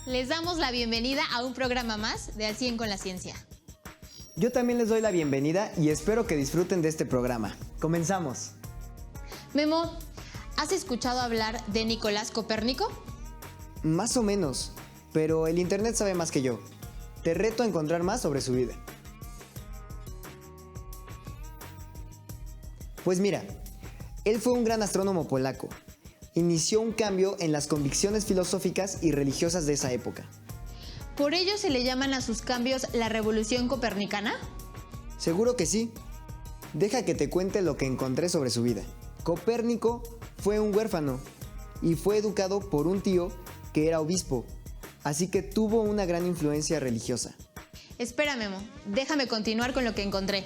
Les damos la bienvenida a un programa más de Al 100 con la Ciencia. Yo también les doy la bienvenida y espero que disfruten de este programa. ¡Comenzamos! Memo, ¿has escuchado hablar de Nicolás Copérnico? Más o menos, pero el internet sabe más que yo. Te reto a encontrar más sobre su vida. Pues mira, él fue un gran astrónomo polaco. Inició un cambio en las convicciones filosóficas y religiosas de esa época. ¿Por ello se le llaman a sus cambios la Revolución Copernicana? Seguro que sí. Deja que te cuente lo que encontré sobre su vida. Copérnico fue un huérfano y fue educado por un tío que era obispo, así que tuvo una gran influencia religiosa. Espera, Memo, déjame continuar con lo que encontré.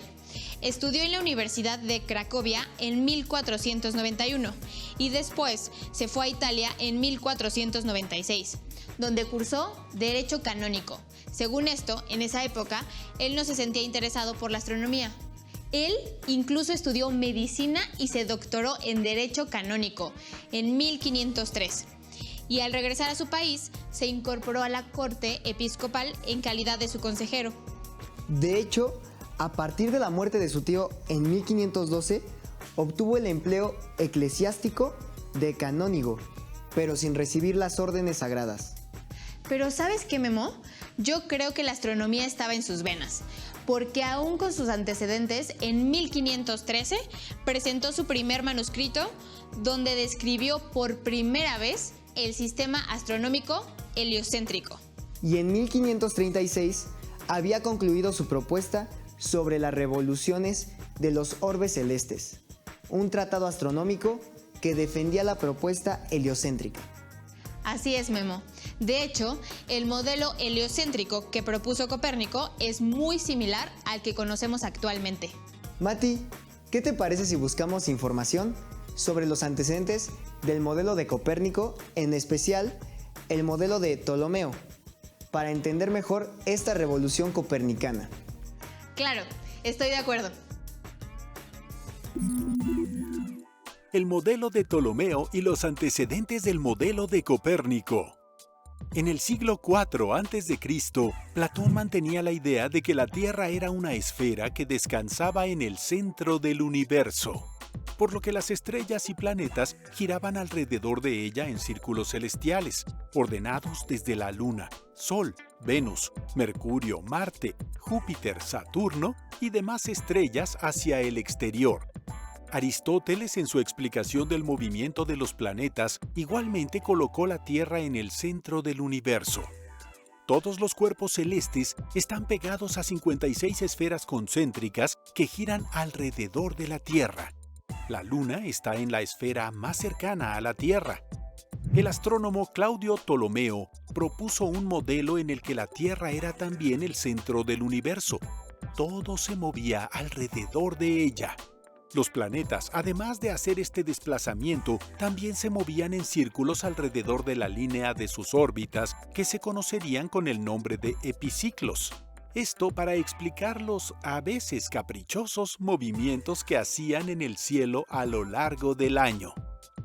Estudió en la Universidad de Cracovia en 1491 y después se fue a Italia en 1496, donde cursó Derecho Canónico. Según esto, en esa época, él no se sentía interesado por la astronomía. Él incluso estudió medicina y se doctoró en Derecho Canónico en 1503. Y al regresar a su país, se incorporó a la corte episcopal en calidad de su consejero. De hecho, a partir de la muerte de su tío en 1512, obtuvo el empleo eclesiástico de canónigo, pero sin recibir las órdenes sagradas. Pero ¿sabes qué, Memo? Yo creo que la astronomía estaba en sus venas, porque aún con sus antecedentes, en 1513 presentó su primer manuscrito donde describió por primera vez el sistema astronómico heliocéntrico. Y en 1536 había concluido su propuesta sobre las revoluciones de los orbes celestes, un tratado astronómico que defendía la propuesta heliocéntrica. Así es, Memo. De hecho, el modelo heliocéntrico que propuso Copérnico es muy similar al que conocemos actualmente. Mati, ¿qué te parece si buscamos información sobre los antecedentes del modelo de Copérnico, en especial el modelo de Ptolomeo, para entender mejor esta revolución copernicana? Claro, estoy de acuerdo. El modelo de Ptolomeo y los antecedentes del modelo de Copérnico. En el siglo IV a.C., Platón mantenía la idea de que la Tierra era una esfera que descansaba en el centro del universo, por lo que las estrellas y planetas giraban alrededor de ella en círculos celestiales, ordenados desde la Luna, Sol, Venus, Mercurio, Marte, Júpiter, Saturno y demás estrellas hacia el exterior. Aristóteles, en su explicación del movimiento de los planetas, igualmente colocó la Tierra en el centro del universo. Todos los cuerpos celestes están pegados a 56 esferas concéntricas que giran alrededor de la Tierra. La Luna está en la esfera más cercana a la Tierra. El astrónomo Claudio Ptolomeo propuso un modelo en el que la Tierra era también el centro del universo. Todo se movía alrededor de ella. Los planetas, además de hacer este desplazamiento, también se movían en círculos alrededor de la línea de sus órbitas, que se conocerían con el nombre de epiciclos. Esto para explicar los a veces caprichosos movimientos que hacían en el cielo a lo largo del año.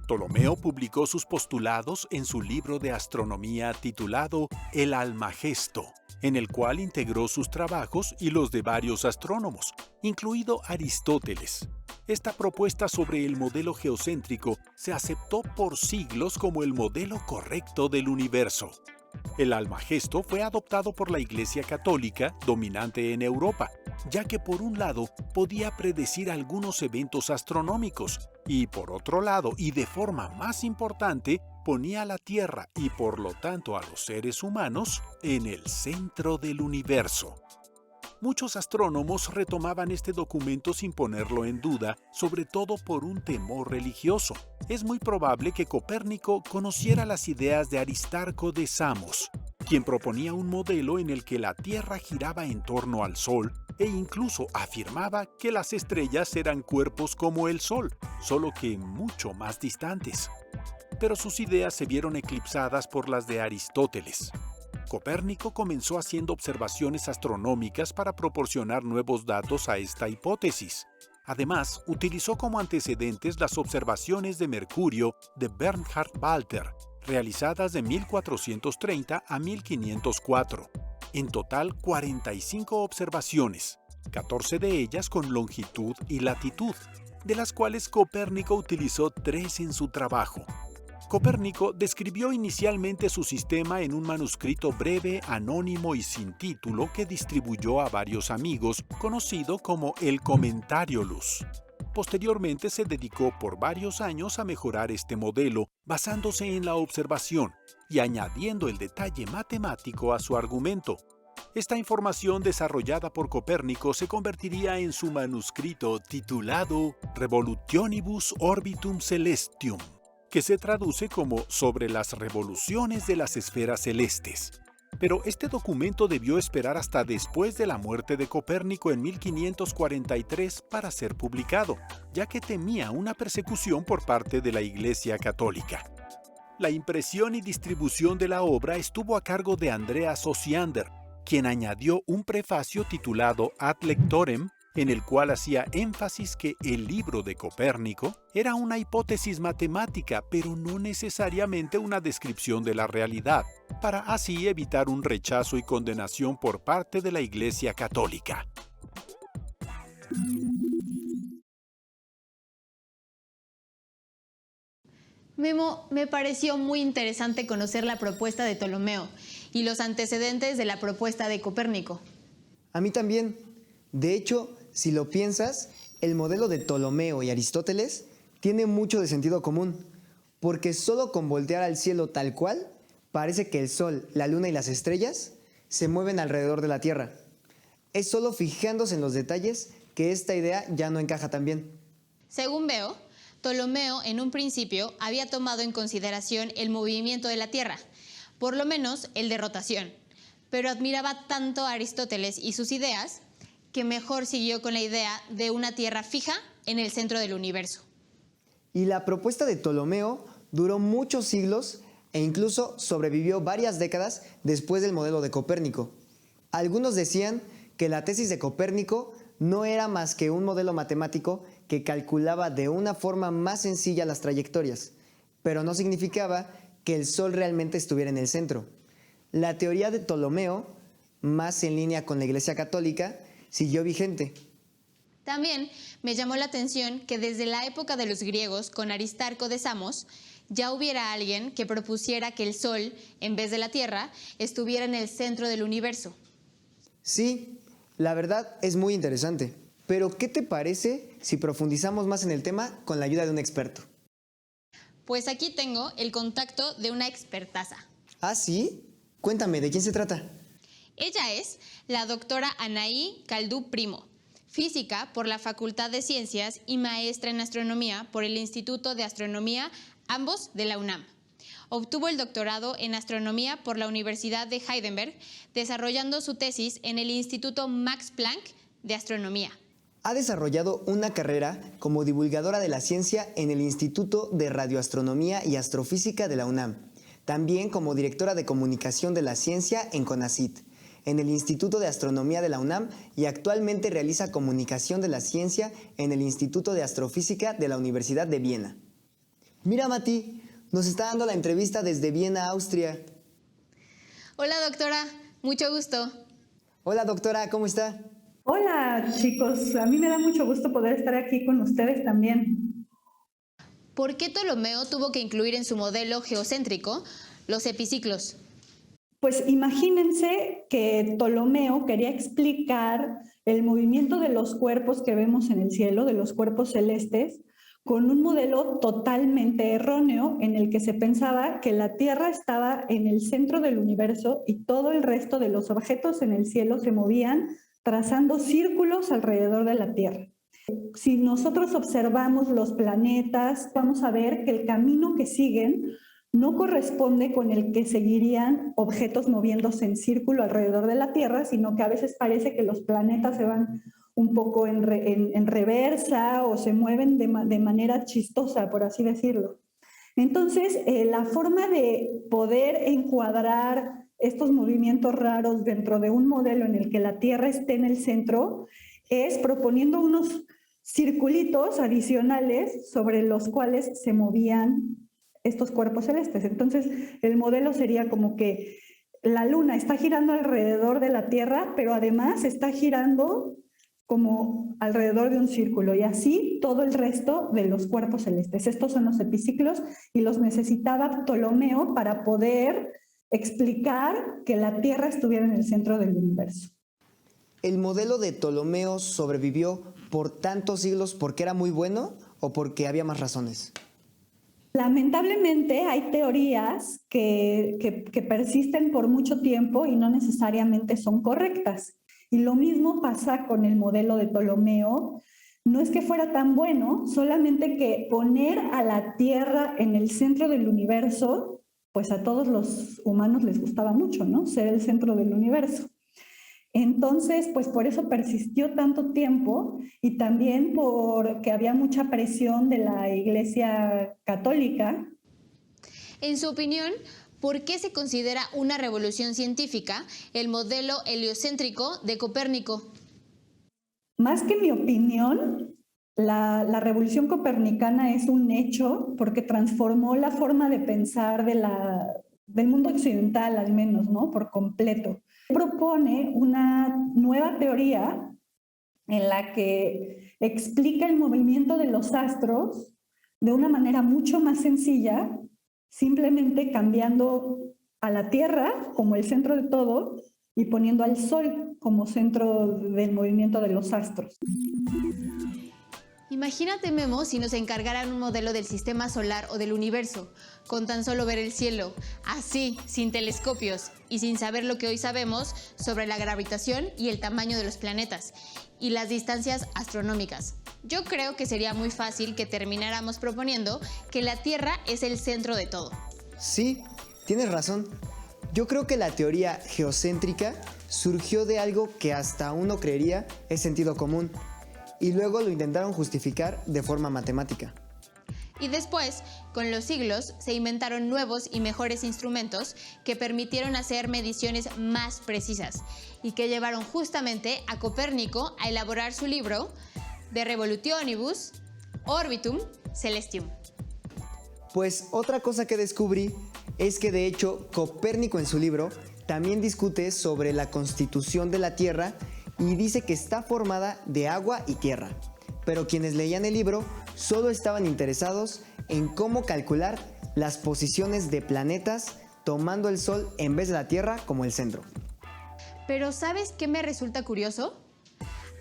Ptolomeo publicó sus postulados en su libro de astronomía titulado El Almagesto, en el cual integró sus trabajos y los de varios astrónomos, incluido Aristóteles. Esta propuesta sobre el modelo geocéntrico se aceptó por siglos como el modelo correcto del universo. El Almagesto fue adoptado por la Iglesia Católica, dominante en Europa, ya que por un lado podía predecir algunos eventos astronómicos y por otro lado, y de forma más importante, ponía a la Tierra y por lo tanto a los seres humanos en el centro del universo. Muchos astrónomos retomaban este documento sin ponerlo en duda, sobre todo por un temor religioso. Es muy probable que Copérnico conociera las ideas de Aristarco de Samos, quien proponía un modelo en el que la Tierra giraba en torno al Sol e incluso afirmaba que las estrellas eran cuerpos como el Sol, solo que mucho más distantes. Pero sus ideas se vieron eclipsadas por las de Aristóteles. Copérnico comenzó haciendo observaciones astronómicas para proporcionar nuevos datos a esta hipótesis. Además, utilizó como antecedentes las observaciones de Mercurio de Bernhard Walter, realizadas de 1430 a 1504. En total, 45 observaciones, 14 de ellas con longitud y latitud, de las cuales Copérnico utilizó 3 en su trabajo. Copérnico describió inicialmente su sistema en un manuscrito breve, anónimo y sin título que distribuyó a varios amigos, conocido como el Commentariolus. Posteriormente se dedicó por varios años a mejorar este modelo, basándose en la observación y añadiendo el detalle matemático a su argumento. Esta información desarrollada por Copérnico se convertiría en su manuscrito titulado Revolutionibus Orbitum Celestium, que se traduce como Sobre las revoluciones de las esferas celestes. Pero este documento debió esperar hasta después de la muerte de Copérnico en 1543 para ser publicado, ya que temía una persecución por parte de la Iglesia Católica. La impresión y distribución de la obra estuvo a cargo de Andreas Osiander, quien añadió un prefacio titulado Ad Lectorem, en el cual hacía énfasis que el libro de Copérnico era una hipótesis matemática, pero no necesariamente una descripción de la realidad, para así evitar un rechazo y condenación por parte de la Iglesia Católica. Memo, me pareció muy interesante conocer la propuesta de Ptolomeo y los antecedentes de la propuesta de Copérnico. A mí también. De hecho, si lo piensas, el modelo de Ptolomeo y Aristóteles tiene mucho de sentido común, porque solo con voltear al cielo tal cual, parece que el Sol, la Luna y las estrellas se mueven alrededor de la Tierra. Es solo fijándose en los detalles que esta idea ya no encaja tan bien. Según veo, Ptolomeo en un principio había tomado en consideración el movimiento de la Tierra, por lo menos el de rotación, pero admiraba tanto a Aristóteles y sus ideas que mejor siguió con la idea de una Tierra fija en el centro del universo. Y la propuesta de Ptolomeo duró muchos siglos e incluso sobrevivió varias décadas después del modelo de Copérnico. Algunos decían que la tesis de Copérnico no era más que un modelo matemático que calculaba de una forma más sencilla las trayectorias, pero no significaba que el Sol realmente estuviera en el centro. La teoría de Ptolomeo, más en línea con la Iglesia Católica, siguió vigente. También me llamó la atención que desde la época de los griegos, con Aristarco de Samos, ya hubiera alguien que propusiera que el Sol, en vez de la Tierra, estuviera en el centro del universo. Sí, la verdad es muy interesante. Pero, ¿qué te parece si profundizamos más en el tema con la ayuda de un experto? Pues aquí tengo el contacto de una expertaza. ¿Ah, sí? Cuéntame, ¿de quién se trata? Ella es la doctora Anaí Caldú Primo, física por la Facultad de Ciencias y maestra en astronomía por el Instituto de Astronomía, ambos de la UNAM. Obtuvo el doctorado en astronomía por la Universidad de Heidelberg, desarrollando su tesis en el Instituto Max Planck de Astronomía. Ha desarrollado una carrera como divulgadora de la ciencia en el Instituto de Radioastronomía y Astrofísica de la UNAM, también como directora de comunicación de la ciencia en CONACYT, en el Instituto de Astronomía de la UNAM y actualmente realiza comunicación de la ciencia en el Instituto de Astrofísica de la Universidad de Viena. Mira, Mati, nos está dando la entrevista desde Viena, Austria. Hola, doctora, mucho gusto. Hola, doctora, ¿cómo está? Hola, chicos, a mí me da mucho gusto poder estar aquí con ustedes también. ¿Por qué Ptolomeo tuvo que incluir en su modelo geocéntrico los epiciclos? Pues imagínense que Ptolomeo quería explicar el movimiento de los cuerpos que vemos en el cielo, de los cuerpos celestes, con un modelo totalmente erróneo en el que se pensaba que la Tierra estaba en el centro del universo y todo el resto de los objetos en el cielo se movían trazando círculos alrededor de la Tierra. Si nosotros observamos los planetas, vamos a ver que el camino que siguen no corresponde con el que seguirían objetos moviéndose en círculo alrededor de la Tierra, sino que a veces parece que los planetas se van un poco en reversa o se mueven de manera chistosa, por así decirlo. Entonces, la forma de poder encuadrar estos movimientos raros dentro de un modelo en el que la Tierra esté en el centro es proponiendo unos circulitos adicionales sobre los cuales se movían estos cuerpos celestes. Entonces, el modelo sería como que la Luna está girando alrededor de la Tierra, pero además está girando como alrededor de un círculo, y así todo el resto de los cuerpos celestes. Estos son los epiciclos y los necesitaba Ptolomeo para poder explicar que la Tierra estuviera en el centro del universo. ¿El modelo de Ptolomeo sobrevivió por tantos siglos porque era muy bueno o porque había más razones? Lamentablemente hay teorías que persisten por mucho tiempo y no necesariamente son correctas. Y lo mismo pasa con el modelo de Ptolomeo. No es que fuera tan bueno, solamente que poner a la Tierra en el centro del universo, pues a todos los humanos les gustaba mucho, ¿no? Ser el centro del universo. Entonces, pues por eso persistió tanto tiempo, y también porque había mucha presión de la Iglesia Católica. En su opinión, ¿por qué se considera una revolución científica el modelo heliocéntrico de Copérnico? Más que mi opinión, la revolución copernicana es un hecho porque transformó la forma de pensar del mundo occidental, al menos, ¿no? Por completo. Propone una nueva teoría en la que explica el movimiento de los astros de una manera mucho más sencilla, simplemente cambiando a la Tierra como el centro de todo y poniendo al Sol como centro del movimiento de los astros. Imagínate, Memo, si nos encargaran un modelo del sistema solar o del universo, con tan solo ver el cielo, así, sin telescopios y sin saber lo que hoy sabemos sobre la gravitación y el tamaño de los planetas y las distancias astronómicas. Yo creo que sería muy fácil que termináramos proponiendo que la Tierra es el centro de todo. Sí, tienes razón. Yo creo que la teoría geocéntrica surgió de algo que hasta uno creería es sentido común, y luego lo intentaron justificar de forma matemática. Y después, con los siglos, se inventaron nuevos y mejores instrumentos que permitieron hacer mediciones más precisas y que llevaron justamente a Copérnico a elaborar su libro De Revolutionibus Orbitum Celestium. Pues otra cosa que descubrí es que de hecho Copérnico en su libro también discute sobre la constitución de la Tierra y dice que está formada de agua y tierra. Pero quienes leían el libro solo estaban interesados en cómo calcular las posiciones de planetas tomando el Sol en vez de la Tierra como el centro. Pero ¿sabes qué me resulta curioso?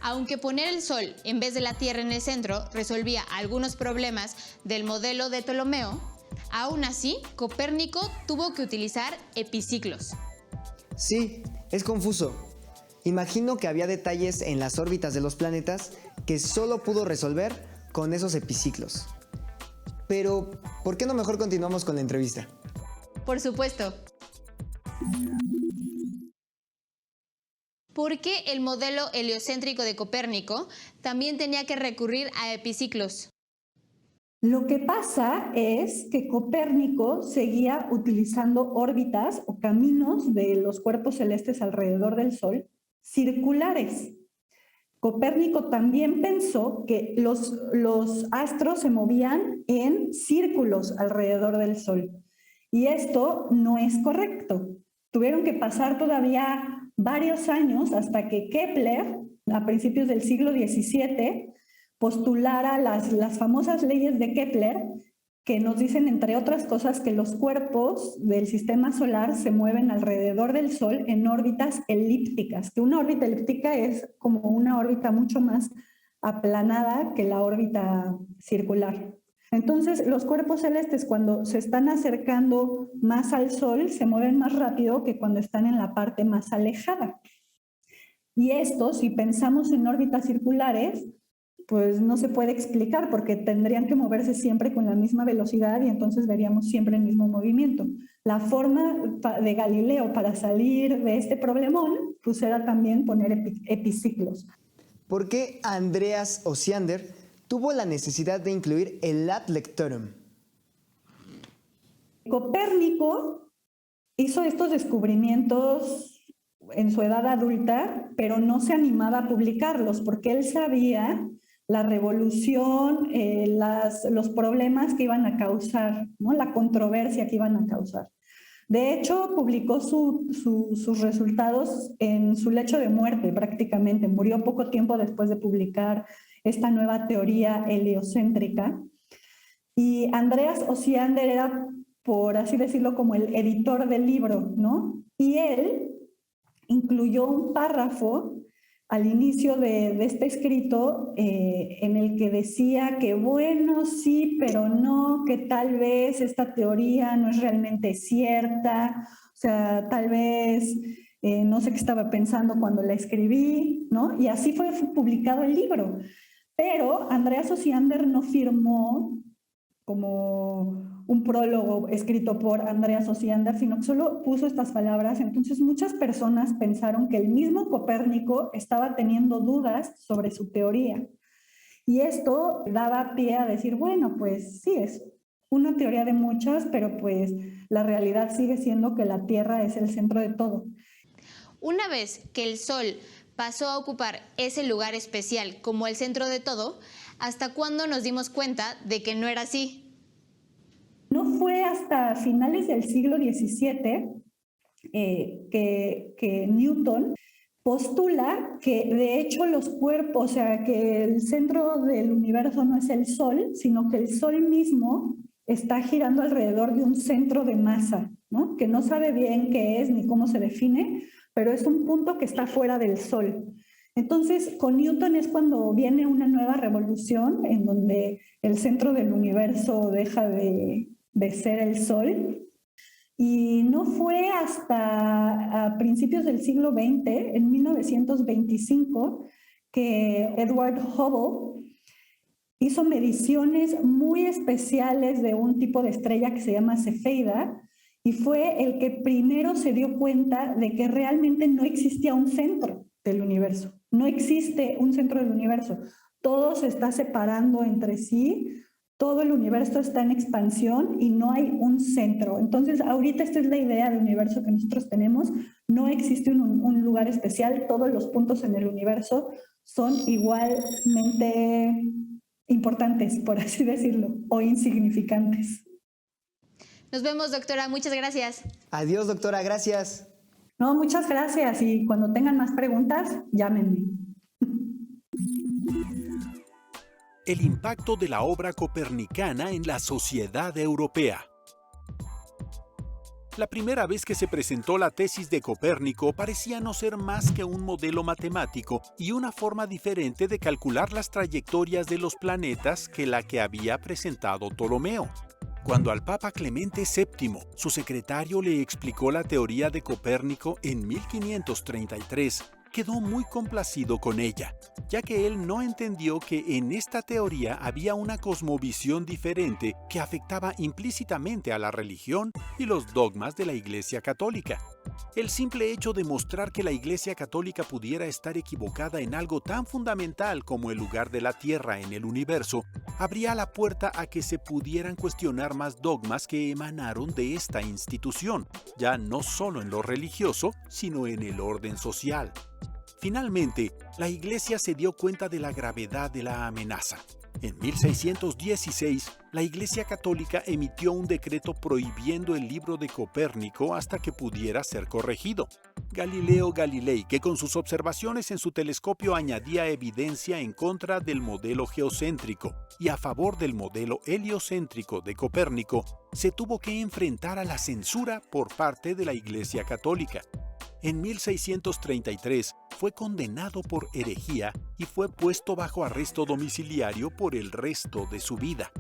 Aunque poner el Sol en vez de la Tierra en el centro resolvía algunos problemas del modelo de Ptolomeo, aún así Copérnico tuvo que utilizar epiciclos. Sí, es confuso. Imagino que había detalles en las órbitas de los planetas que solo pudo resolver con esos epiciclos. Pero, ¿por qué no mejor continuamos con la entrevista? Por supuesto. ¿Por qué el modelo heliocéntrico de Copérnico también tenía que recurrir a epiciclos? Lo que pasa es que Copérnico seguía utilizando órbitas o caminos de los cuerpos celestes alrededor del Sol circulares. Copérnico también pensó que los astros se movían en círculos alrededor del Sol, y esto no es correcto. Tuvieron que pasar todavía varios años hasta que Kepler, a principios del siglo XVII, postulara las famosas leyes de Kepler, que nos dicen, entre otras cosas, que los cuerpos del sistema solar se mueven alrededor del Sol en órbitas elípticas, que una órbita elíptica es como una órbita mucho más aplanada que la órbita circular. Entonces, los cuerpos celestes, cuando se están acercando más al Sol, se mueven más rápido que cuando están en la parte más alejada. Y esto, si pensamos en órbitas circulares, pues no se puede explicar, porque tendrían que moverse siempre con la misma velocidad y entonces veríamos siempre el mismo movimiento. La forma de Galileo para salir de este problemón pues era también poner epiciclos. ¿Por qué Andreas Osiander tuvo la necesidad de incluir el ad lectorum? Copérnico hizo estos descubrimientos en su edad adulta, pero no se animaba a publicarlos porque él sabía la revolución, los problemas que iban a causar, ¿no? La controversia que iban a causar. De hecho, publicó sus resultados en su lecho de muerte prácticamente. Murió poco tiempo después de publicar esta nueva teoría heliocéntrica. Y Andreas Osiander era, por así decirlo, como el editor del libro, ¿no? Y él incluyó un párrafo al inicio de este escrito en el que decía que bueno, sí, pero no, que tal vez esta teoría no es realmente cierta, o sea, tal vez no sé qué estaba pensando cuando la escribí, ¿no? Y así fue publicado el libro. Pero Andreas Osiander no firmó como un prólogo escrito por Andreas Osiander, sino que solo puso estas palabras. Entonces muchas personas pensaron que el mismo Copérnico estaba teniendo dudas sobre su teoría. Y esto daba pie a decir, bueno, pues sí, es una teoría de muchas, pero pues la realidad sigue siendo que la Tierra es el centro de todo. Una vez que el Sol pasó a ocupar ese lugar especial como el centro de todo, ¿hasta cuándo nos dimos cuenta de que no era así? No fue hasta finales del siglo XVII que Newton postula que de hecho los cuerpos, o sea, que el centro del universo no es el Sol, sino que el Sol mismo está girando alrededor de un centro de masa, ¿no? Que no sabe bien qué es ni cómo se define, pero es un punto que está fuera del Sol. Entonces, con Newton es cuando viene una nueva revolución en donde el centro del universo deja de ser el Sol. Y no fue hasta a principios del siglo XX, en 1925, que Edward Hubble hizo mediciones muy especiales de un tipo de estrella que se llama Cefeida, y fue el que primero se dio cuenta de que realmente no existía un centro del universo. No existe un centro del universo. Todo se está separando entre sí. Todo el universo está en expansión y no hay un centro. Entonces, ahorita esta es la idea de universo que nosotros tenemos. No existe un lugar especial. Todos los puntos en el universo son igualmente importantes, por así decirlo, o insignificantes. Nos vemos, doctora. Muchas gracias. Adiós, doctora. Gracias. No, muchas gracias. Y cuando tengan más preguntas, llámenme. El impacto de la obra copernicana en la sociedad europea. La primera vez que se presentó la tesis de Copérnico parecía no ser más que un modelo matemático y una forma diferente de calcular las trayectorias de los planetas que la que había presentado Ptolomeo. Cuando al Papa Clemente VII, su secretario, le explicó la teoría de Copérnico en 1533, quedó muy complacido con ella, ya que él no entendió que en esta teoría había una cosmovisión diferente que afectaba implícitamente a la religión y los dogmas de la Iglesia Católica. El simple hecho de mostrar que la Iglesia Católica pudiera estar equivocada en algo tan fundamental como el lugar de la Tierra en el universo, abría la puerta a que se pudieran cuestionar más dogmas que emanaron de esta institución, ya no solo en lo religioso, sino en el orden social. Finalmente, la Iglesia se dio cuenta de la gravedad de la amenaza. En 1616, la Iglesia Católica emitió un decreto prohibiendo el libro de Copérnico hasta que pudiera ser corregido. Galileo Galilei, que con sus observaciones en su telescopio añadía evidencia en contra del modelo geocéntrico y a favor del modelo heliocéntrico de Copérnico, se tuvo que enfrentar a la censura por parte de la Iglesia Católica. En 1633 fue condenado por herejía y fue puesto bajo arresto domiciliario por el resto de su vida.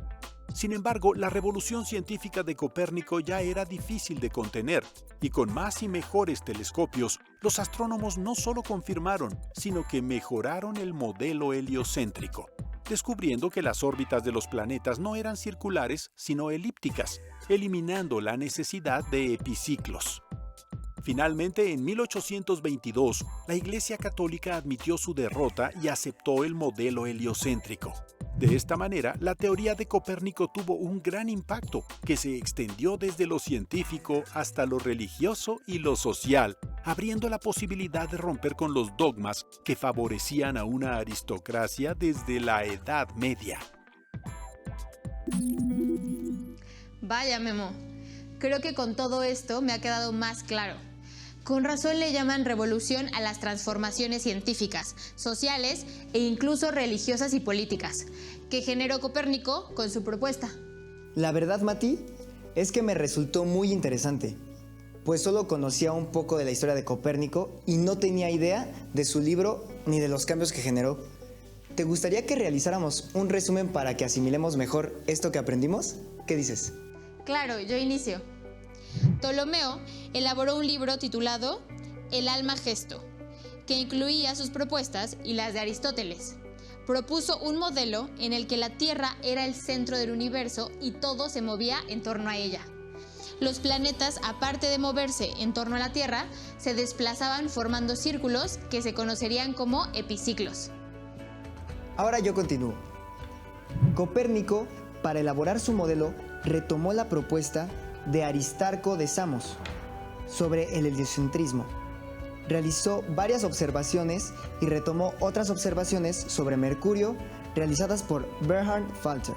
Sin embargo, la revolución científica de Copérnico ya era difícil de contener, y con más y mejores telescopios, los astrónomos no solo confirmaron, sino que mejoraron el modelo heliocéntrico, descubriendo que las órbitas de los planetas no eran circulares, sino elípticas, eliminando la necesidad de epiciclos. Finalmente, en 1822, la Iglesia Católica admitió su derrota y aceptó el modelo heliocéntrico. De esta manera, la teoría de Copérnico tuvo un gran impacto que se extendió desde lo científico hasta lo religioso y lo social, abriendo la posibilidad de romper con los dogmas que favorecían a una aristocracia desde la Edad Media. Vaya, Memo. Creo que con todo esto me ha quedado más claro. Con razón le llaman revolución a las transformaciones científicas, sociales e incluso religiosas y políticas, que generó Copérnico con su propuesta. La verdad, Mati, es que me resultó muy interesante, pues solo conocía un poco de la historia de Copérnico y no tenía idea de su libro ni de los cambios que generó. ¿Te gustaría que realizáramos un resumen para que asimilemos mejor esto que aprendimos? ¿Qué dices? Claro, yo inicio. Ptolomeo elaboró un libro titulado El Almagesto, que incluía sus propuestas y las de Aristóteles. Propuso un modelo en el que la Tierra era el centro del universo y todo se movía en torno a ella. Los planetas, aparte de moverse en torno a la Tierra, se desplazaban formando círculos que se conocerían como epiciclos. Ahora yo continúo. Copérnico, para elaborar su modelo, retomó la propuesta de Aristarco de Samos sobre el heliocentrismo. Realizó varias observaciones y retomó otras observaciones sobre Mercurio realizadas por Bernhard Falter.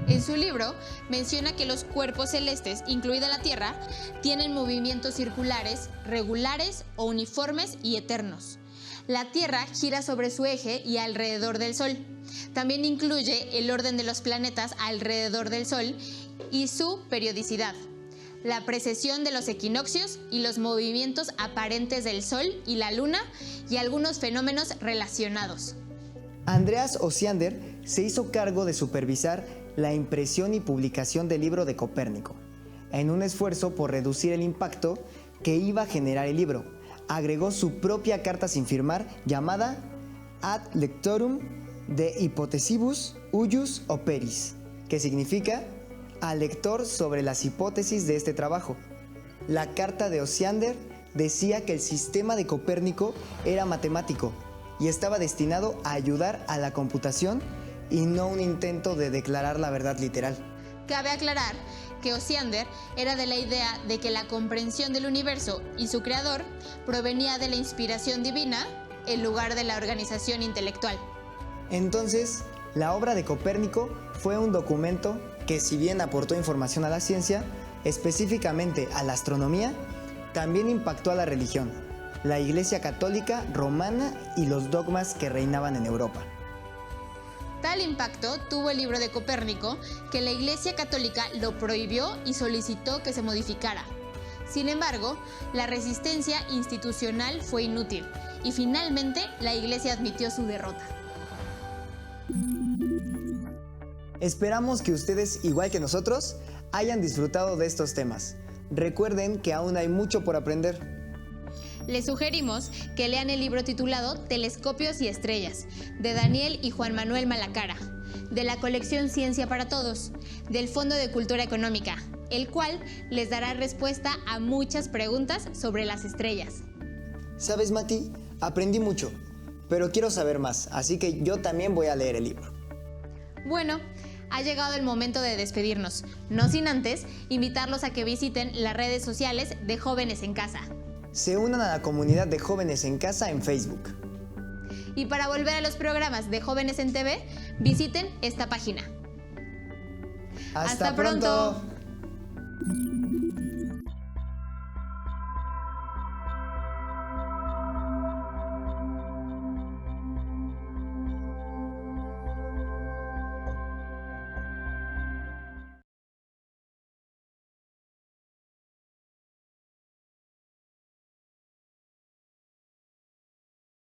En su libro menciona que los cuerpos celestes, incluida la Tierra, tienen movimientos circulares, regulares o uniformes y eternos. La Tierra gira sobre su eje y alrededor del Sol. También incluye el orden de los planetas alrededor del Sol y su periodicidad, la precesión de los equinoccios y los movimientos aparentes del Sol y la Luna y algunos fenómenos relacionados. Andreas Osiander se hizo cargo de supervisar la impresión y publicación del libro de Copérnico, en un esfuerzo por reducir el impacto que iba a generar el libro. Agregó su propia carta sin firmar llamada Ad Lectorum de Hypothesibus Huius Operis, que significa al lector sobre las hipótesis de este trabajo. La carta de Osiander decía que el sistema de Copérnico era matemático y estaba destinado a ayudar a la computación y no un intento de declarar la verdad literal. Cabe aclarar que Osiander era de la idea de que la comprensión del universo y su creador provenía de la inspiración divina en lugar de la organización intelectual. Entonces, la obra de Copérnico fue un documento que, si bien aportó información a la ciencia, específicamente a la astronomía, también impactó a la religión, la Iglesia Católica Romana y los dogmas que reinaban en Europa. Tal impacto tuvo el libro de Copérnico que la Iglesia Católica lo prohibió y solicitó que se modificara. Sin embargo, la resistencia institucional fue inútil y finalmente la Iglesia admitió su derrota. Esperamos que ustedes, igual que nosotros, hayan disfrutado de estos temas. Recuerden que aún hay mucho por aprender. Les sugerimos que lean el libro titulado Telescopios y Estrellas, de Daniel y Juan Manuel Malacara, de la colección Ciencia para Todos, del Fondo de Cultura Económica, el cual les dará respuesta a muchas preguntas sobre las estrellas. ¿Sabes, Mati? Aprendí mucho, pero quiero saber más, así que yo también voy a leer el libro. Bueno, ha llegado el momento de despedirnos, no sin antes invitarlos a que visiten las redes sociales de Jóvenes en Casa. Se unan a la comunidad de Jóvenes en Casa en Facebook. Y para volver a los programas de Jóvenes en TV, visiten esta página. ¡Hasta pronto!